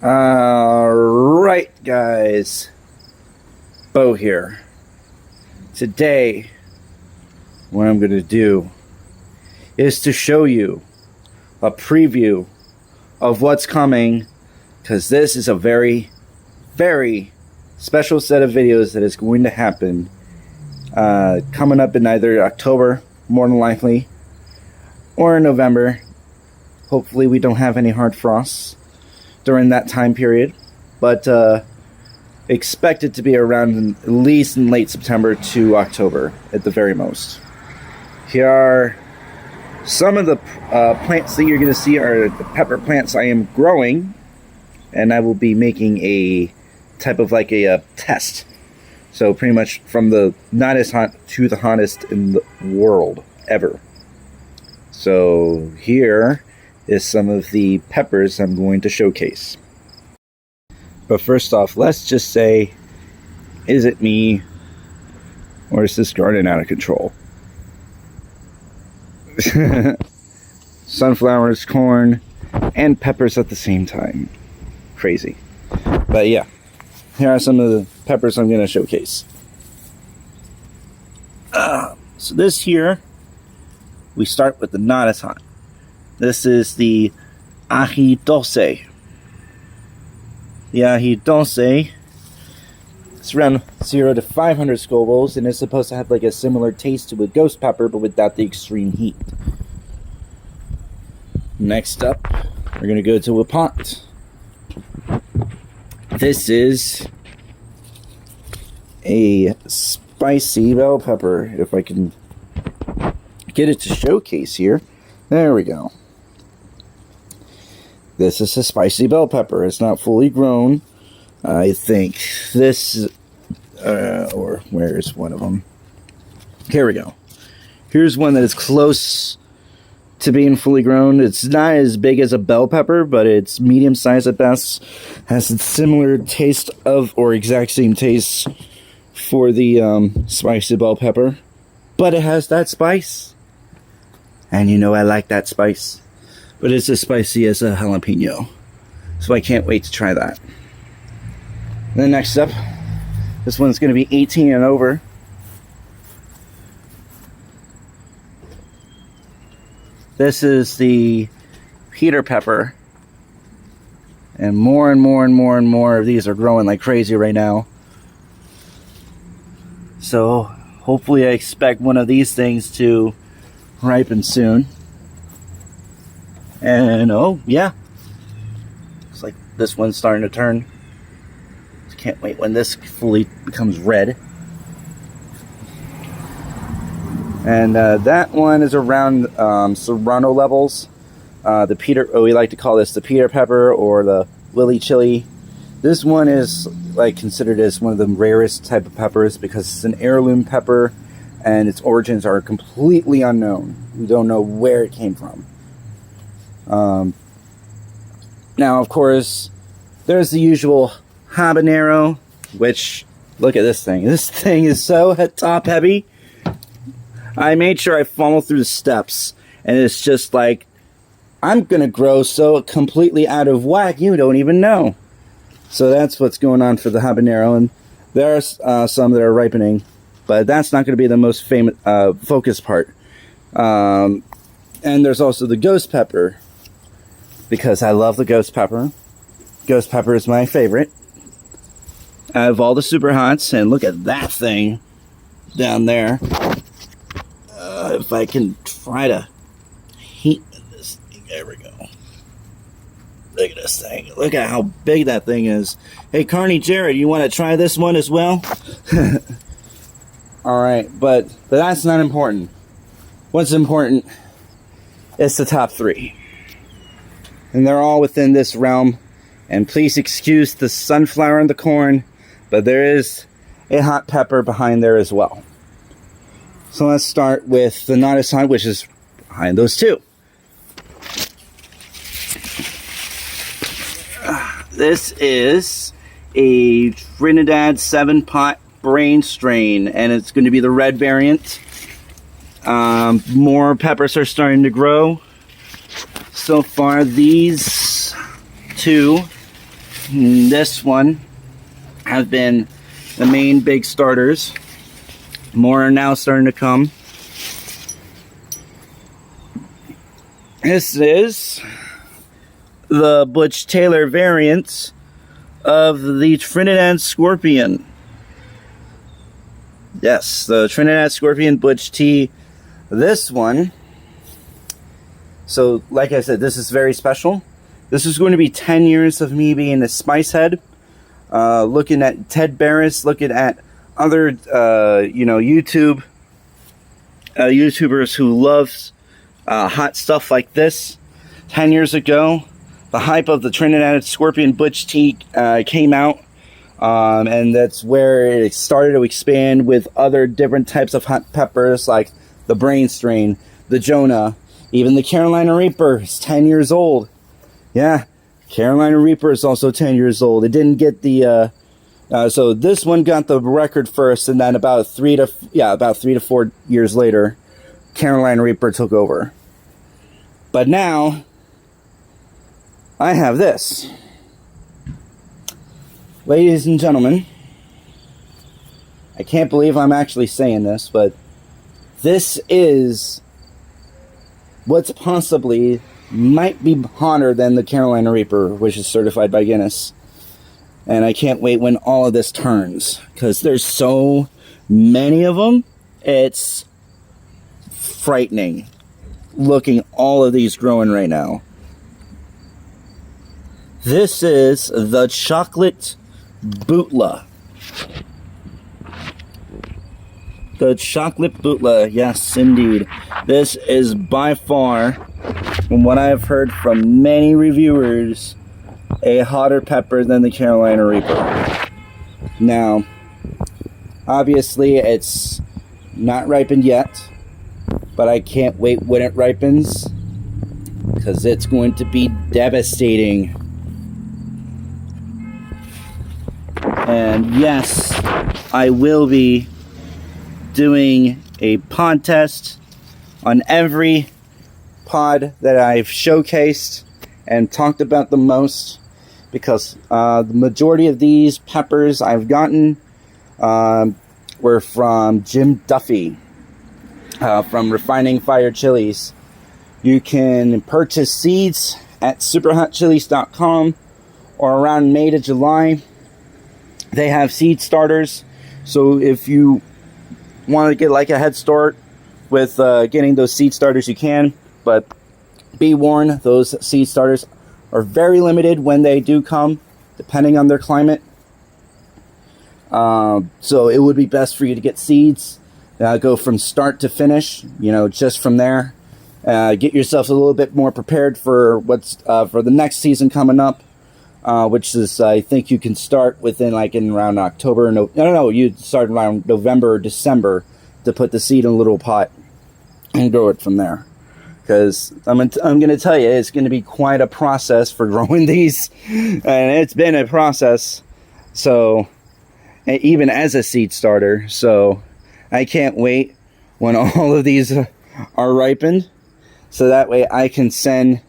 Alright guys, Bo here. Today, what I'm going to do is to show you a preview of what's coming, because this is a very, very special set of videos that is going to happen coming up in either October, more than likely, or in November. Hopefully we don't have any hard frosts during that time period, but expect it to be around at least in late September to October at the very most. Here are some of the plants that you're going to see are the pepper plants I am growing, and I will be making a type of like a test. So pretty much from the not as hot to the hottest in the world ever. So here is some of the peppers I'm going to showcase. But first off, let's just say, is it me, or is this garden out of control? Sunflowers, corn, and peppers at the same time. Crazy. But yeah, here are some of the peppers I'm going to showcase. So this here, we start with the not as hot. This is the Ahidolce. The Ahidolce, it's around 0 to 500 Scovilles, and it's supposed to have like a similar taste to a ghost pepper, but without the extreme heat. Next up, we're going to go to a pot. This is a spicy bell pepper, if I can get it to showcase here. There we go. This is a spicy bell pepper. It's not fully grown. I think this, or where's one of them? Here we go. Here's one that is close to being fully grown. It's not as big as a bell pepper, but it's medium size at best. Has a similar taste of, or exact same taste for the spicy bell pepper. But it has that spice. And you know I like that spice. But it's as spicy as a jalapeno. So I can't wait to try that. And then next up, this one's going to be 18 and over. This is the Peter pepper. And more and more and more and more of these are growing like crazy right now. So hopefully I expect one of these things to ripen soon. And oh yeah, looks like this one's starting to turn. Can't wait when this fully becomes red. And that one is around serrano levels. The Peter, we like to call this the Peter pepper or the Willy chili. This one is like considered as one of the rarest type of peppers because it's an heirloom pepper and its origins are completely unknown. We don't know where it came from. Now, of course, there's the usual Habanero, which, look at this thing. This thing is so top heavy. I made sure I followed through the steps, and it's just like, I'm going to grow so completely out of whack, you don't even know. So that's what's going on for the Habanero, and there are some that are ripening, but that's not going to be the most famous, focus part. And there's also the ghost pepper, because I love the ghost pepper. Ghost pepper is my favorite out of all the super hots. And look at that thing down there. If I can try to heat this thing. There we go. Look at this thing. Look at how big that thing is. Hey, Carney Jared, you want to try this one as well? Alright, but that's not important. What's important is the top three. And they're all within this realm. And please excuse the sunflower and the corn, but there is a hot pepper behind there as well. So let's start with the not as hot, which is behind those two. This is a Trinidad 7-pot brain strain, and it's going to be the red variant. More peppers are starting to grow. So far, these two This one have been the main big starters. More are now starting to come. This is the Butch Taylor variant of the Trinidad Scorpion. Yes, the Trinidad Scorpion Butch T. This one, so like I said, this is very special. This is going to be 10 years of me being a spice head, looking at Ted Barris, looking at other, YouTubers who love hot stuff like this. 10 years ago, the hype of the Trinidad Scorpion Butch T came out, and that's where it started to expand with other different types of hot peppers like the Brain Strain, the Jonah, even the Carolina Reaper is 10 years old. Yeah, Carolina Reaper is also 10 years old. It didn't get the, so this one got the record first, and then about 3 to 4 years later, Carolina Reaper took over. But now, I have this. Ladies and gentlemen, I can't believe I'm actually saying this, but this is what's possibly might be hotter than the Carolina Reaper, which is certified by Guinness. And I can't wait when all of this turns, because there's so many of them. It's frightening looking all of these growing right now. This is the chocolate Bootleg. The chocolate Bootleg, yes indeed. This is by far, from what I've heard from many reviewers, a hotter pepper than the Carolina Reaper. Now, obviously it's not ripened yet, but I can't wait when it ripens, because it's going to be devastating. And yes, I will be doing a pod test on every pod that I've showcased and talked about the most, because the majority of these peppers I've gotten were from Jim Duffy from Refining Fire Chilies. You can purchase seeds at superhotchilies.com, or around May to July they have seed starters. So if you want to get like a head start with getting those seed starters, you can, but be warned, those seed starters are very limited when they do come, depending on their climate. So it would be best for you to get seeds, go from start to finish, just from there. Get yourself a little bit more prepared for what's for the next season coming up, which is, I think you can start within in around October. No, you start around November or December to put the seed in a little pot and grow it from there. Because I'm going to tell you, it's going to be quite a process for growing these, and it's been a process. So, even as a seed starter, so I can't wait when all of these are ripened, so that way I can send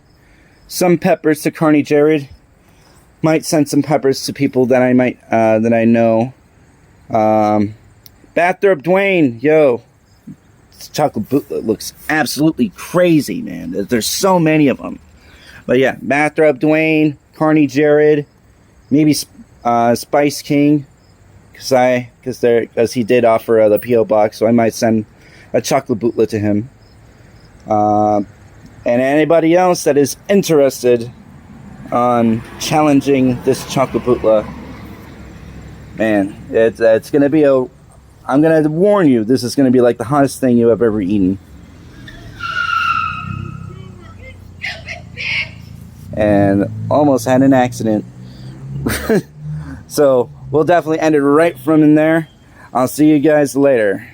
some peppers to Carney Jared. Might send some peppers to people that I might that I know. Bathrobe Dwayne, yo. Chocolate Bootleg looks absolutely crazy, man. There's so many of them. But yeah, Bathrobe Dwayne, Carney Jared, maybe Spice King, because he did offer the P.O. box, so I might send a chocolate Bootleg to him. And anybody else that is interested on challenging this chocolate Bootleg, man, it's gonna be I'm going to warn you, this is going to be like the hottest thing you have ever eaten. And almost had an accident. So, we'll definitely end it right from in there. I'll see you guys later.